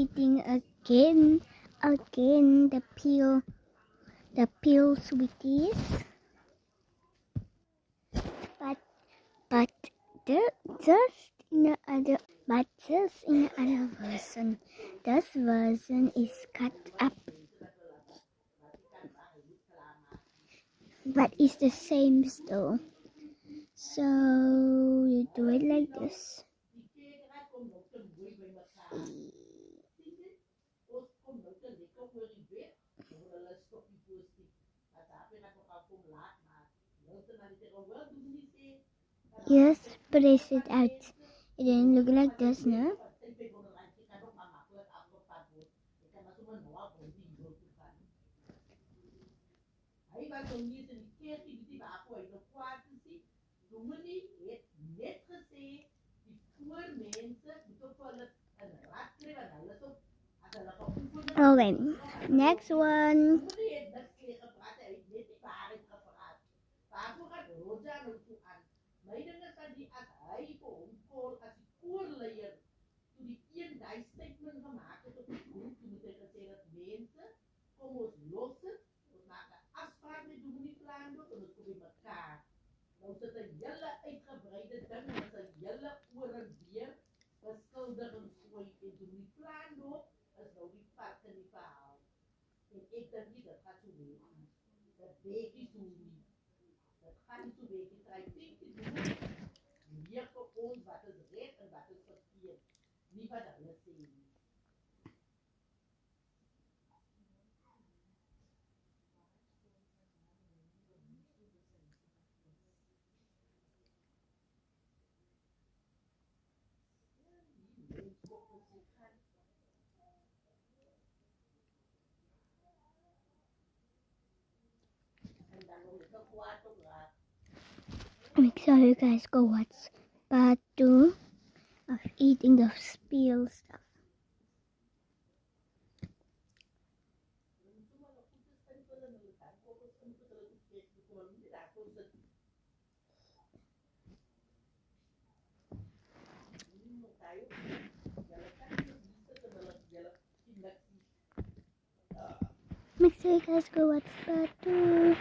eating again the peel sweeties, but just in another version. This version is cut up, but it's the same still. So you do it like this. Yes, press it out. It didn't look like this, no? Okay, next one. Make sure you guys go watch part 2 of eating the peel stuff. Make sure you guys go watch part 2.